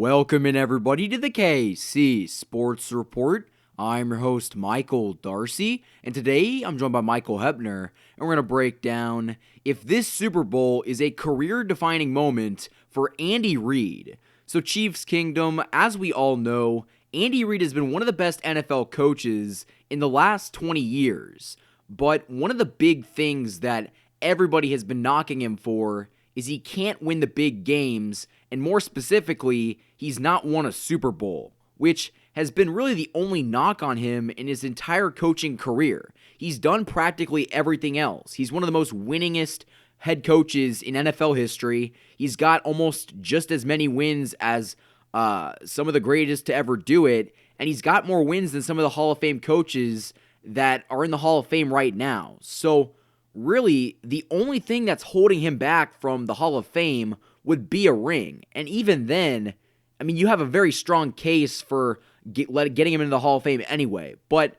Welcome in everybody to the KC Sports Report. I'm your host Michael Darcy, and today I'm joined by Michael Hepner, and we're going to break down if this Super Bowl is a career-defining moment for Andy Reid. So Chiefs Kingdom, as we all know, Andy Reid has been one of the best NFL coaches in the last 20 years, but one of the big things that everybody has been knocking him for is he can't win the big games, and more specifically, he's not won a Super Bowl, which has been really the only knock on him in his entire coaching career. He's done practically everything else. He's one of the most winningest head coaches in NFL history. He's got almost just as many wins as some of the greatest to ever do it, and he's got more wins than some of the Hall of Fame coaches that are in the Hall of Fame right now. So really, the only thing that's holding him back from the Hall of Fame would be a ring. And even then, I mean, you have a very strong case for getting him into the Hall of Fame anyway. But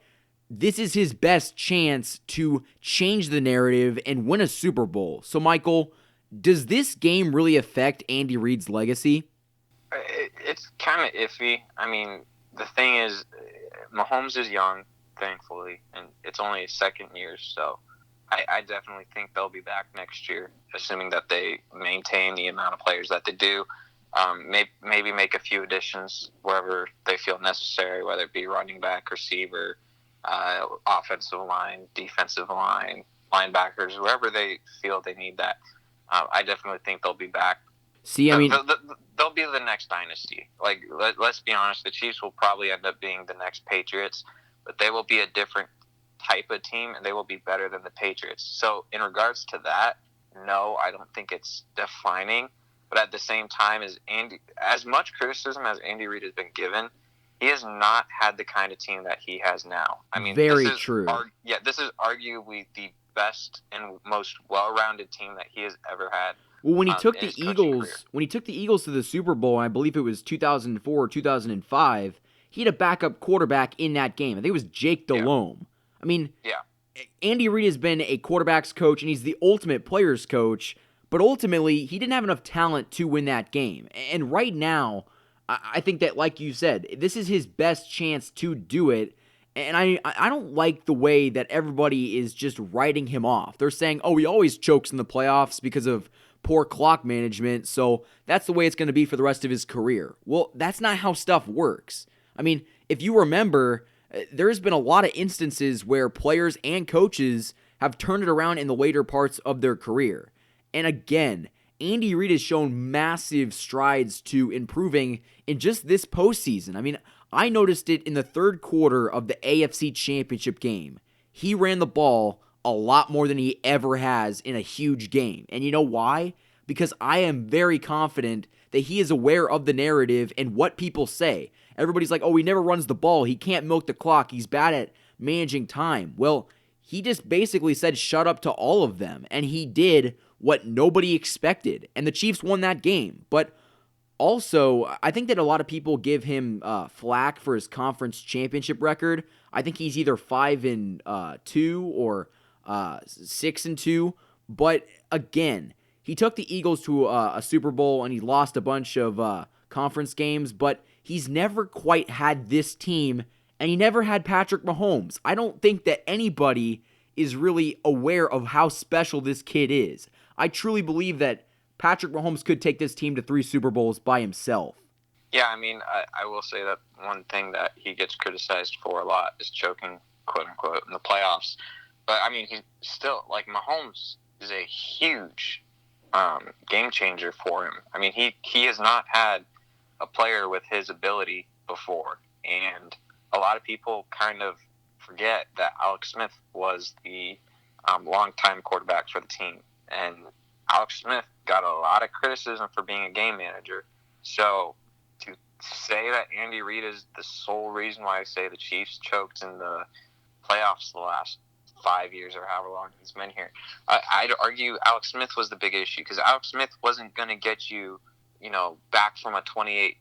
this is his best chance to change the narrative and win a Super Bowl. So, Michael, does this game really affect Andy Reid's legacy? It's kind of iffy. I mean, the thing is, Mahomes is young, thankfully, and it's only his second year, so I definitely think they'll be back next year, assuming that they maintain the amount of players that they do. Maybe make a few additions wherever they feel necessary, whether it be running back, receiver, offensive line, defensive line, linebackers, wherever they feel they need that. I definitely think they'll be back. See, I mean, they'll be the next dynasty. Like, let's be honest, the Chiefs will probably end up being the next Patriots, but they will be a different type of team, and they will be better than the Patriots. So in regards to that, no, I don't think it's defining. But at the same time, as much criticism as Andy Reid has been given, he has not had the kind of team that he has now. I mean, very true. This is arguably the best and most well-rounded team that he has ever had. Well, when he took the Eagles to the Super Bowl, and I believe it was 2004 or 2005, he had a backup quarterback in that game. I think it was Jake Delhomme. Yeah. I mean, Andy Reid has been a quarterback's coach, and he's the ultimate player's coach, but ultimately, he didn't have enough talent to win that game. And right now, I think that, like you said, this is his best chance to do it, and I don't like the way that everybody is just writing him off. They're saying, oh, he always chokes in the playoffs because of poor clock management, so that's the way it's going to be for the rest of his career. Well, that's not how stuff works. I mean, if you remember, there's been a lot of instances where players and coaches have turned it around in the later parts of their career. And again, Andy Reid has shown massive strides to improving in just this postseason. I mean, I noticed it in the third quarter of the AFC Championship game. He ran the ball a lot more than he ever has in a huge game. And you know why? Because I am very confident that he is aware of the narrative and what people say. Everybody's like, oh, he never runs the ball. He can't milk the clock. He's bad at managing time. Well, he just basically said shut up to all of them. And he did what nobody expected. And the Chiefs won that game. But also, I think that a lot of people give him flack for his conference championship record. I think he's either 5-2 or 6-2. But again, he took the Eagles to a Super Bowl and he lost a bunch of conference games, but he's never quite had this team, and he never had Patrick Mahomes. I don't think that anybody is really aware of how special this kid is. I truly believe that Patrick Mahomes could take this team to 3 Super Bowls by himself. Yeah, I mean, I will say that one thing that he gets criticized for a lot is choking, quote-unquote, in the playoffs. But, I mean, he's still, like, Mahomes is a huge game changer for him. I mean, he has not had a player with his ability before, and a lot of people kind of forget that Alex Smith was the longtime quarterback for the team, and Alex Smith got a lot of criticism for being a game manager. So to say that Andy Reid is the sole reason why I say the Chiefs choked in the playoffs the last 5 years or however long he's been here, I'd argue Alex Smith was the big issue, because Alex Smith wasn't going to get you back from a 28-0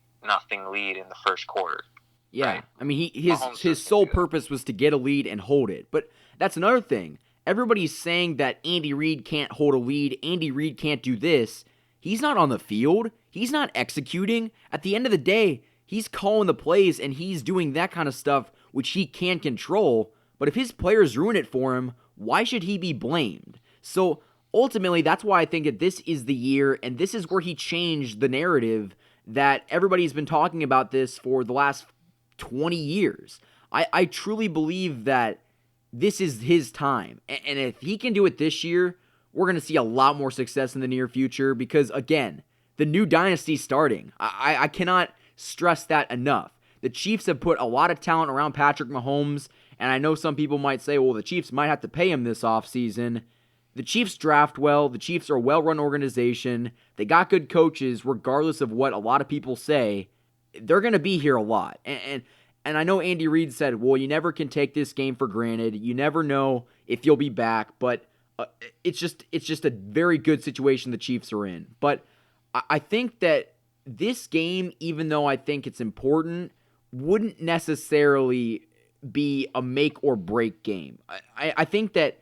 lead in the first quarter. Yeah, right? I mean, his sole purpose was to get a lead and hold it. But that's another thing. Everybody's saying that Andy Reid can't hold a lead, Andy Reid can't do this. He's not on the field. he's not executing. At the end of the day, he's calling the plays and he's doing that kind of stuff which he can control. But if his players ruin it for him, why should he be blamed? So ultimately, that's why I think that this is the year, and this is where he changed the narrative that everybody's been talking about this for the last 20 years. I truly believe that this is his time. And if he can do it this year, we're going to see a lot more success in the near future because, again, the new dynasty's starting. I cannot stress that enough. The Chiefs have put a lot of talent around Patrick Mahomes, and I know some people might say, well, the Chiefs might have to pay him this offseason. The Chiefs draft well. The Chiefs are a well-run organization. They got good coaches, regardless of what a lot of people say. They're going to be here a lot. And I know Andy Reid said, well, you never can take this game for granted. You never know if you'll be back, but it's just a very good situation the Chiefs are in. But I think that this game, even though I think it's important, wouldn't necessarily be a make or break game. I think that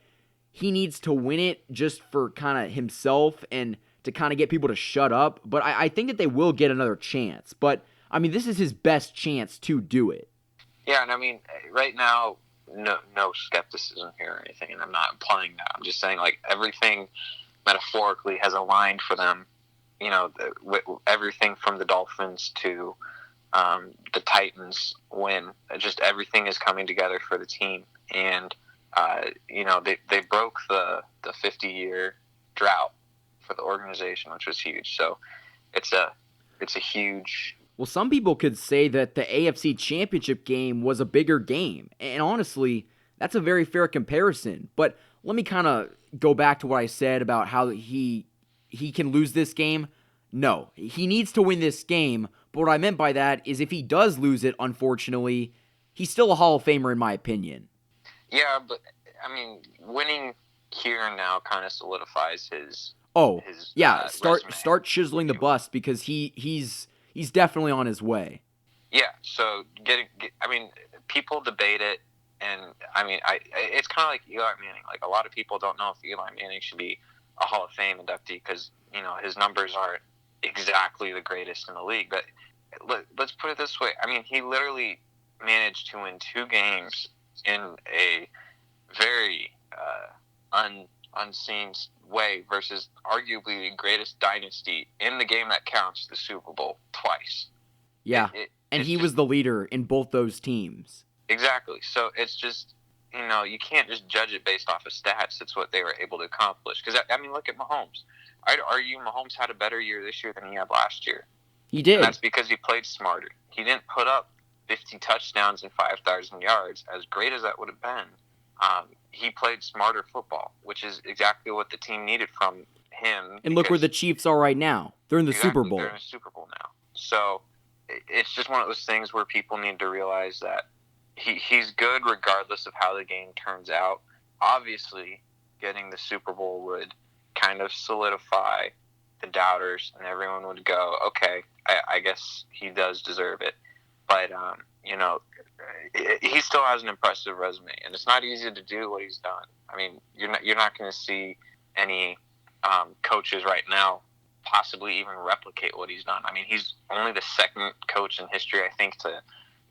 he needs to win it just for kind of himself and to kind of get people to shut up. But I think that they will get another chance. But, I mean, this is his best chance to do it. Yeah, and I mean, right now, no skepticism here or anything, and I'm not implying that. I'm just saying, like, everything metaphorically has aligned for them. You know, everything from the Dolphins to the Titans, when just everything is coming together for the team. And, you know, they broke the 50-year drought for the organization, which was huge. So it's a huge... Well, some people could say that the AFC Championship game was a bigger game. And honestly, that's a very fair comparison. But let me kind of go back to what I said about how he can lose this game. No, he needs to win this game. But what I meant by that is if he does lose it, unfortunately, he's still a Hall of Famer in my opinion. Yeah, but, I mean, winning here and now kind of solidifies his... Start chiseling the bust because he's definitely on his way. Yeah, so I mean, people debate it, and I mean, it's kind of like Eli Manning. Like, a lot of people don't know if Eli Manning should be a Hall of Fame inductee because, you know, his numbers aren't exactly the greatest in the league. But let's put it this way. I mean, he literally managed to win 2 games in a very unseen way versus arguably the greatest dynasty in the game that counts, the Super Bowl, twice. Yeah, and he was the leader in both those teams. Exactly. So it's just, you know, you can't just judge it based off of stats. It's what they were able to accomplish. Because, I mean, look at Mahomes. I'd argue Mahomes had a better year this year than he had last year. He did. And that's because he played smarter. He didn't put up 50 touchdowns and 5,000 yards, as great as that would have been. He played smarter football, which is exactly what the team needed from him. And look where the Chiefs are right now. They're in the Super Bowl. They're in the Super Bowl now. So it's just one of those things where people need to realize that he's good regardless of how the game turns out. Obviously, getting the Super Bowl would kind of solidify the doubters, and everyone would go, okay, I guess he does deserve it. But, you know, he still has an impressive resume, and it's not easy to do what he's done. I mean, you're not going to see any coaches right now possibly even replicate what he's done. I mean, he's only the second coach in history, I think, to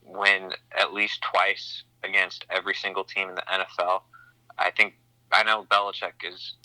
win at least twice against every single team in the NFL. I know Belichick is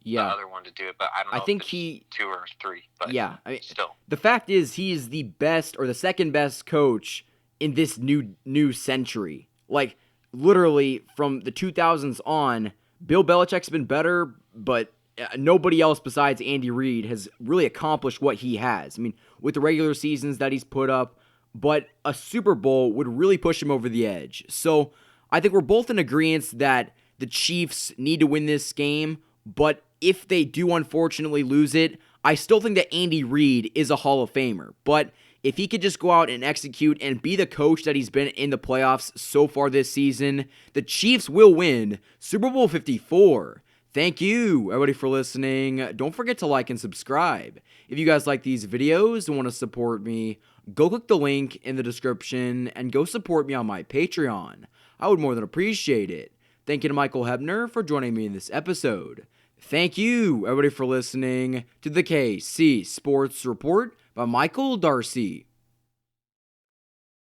the other one to do it, but I don't know if it's 2 or 3. But yeah, I mean, still. The fact is he is the best or the second best coach in this new century. Like, literally, from the 2000s on, Bill Belichick's been better, but nobody else besides Andy Reid has really accomplished what he has. I mean, with the regular seasons that he's put up, but a Super Bowl would really push him over the edge. So I think we're both in agreement that the Chiefs need to win this game, but if they do unfortunately lose it, I still think that Andy Reid is a Hall of Famer. But if he could just go out and execute and be the coach that he's been in the playoffs so far this season, the Chiefs will win Super Bowl 54. Thank you, everybody, for listening. Don't forget to like and subscribe. If you guys like these videos and want to support me, go click the link in the description and go support me on my Patreon. I would more than appreciate it. Thank you to Michael Hebner for joining me in this episode. Thank you, everybody, for listening to the KC Sports Report, But Michael Darcy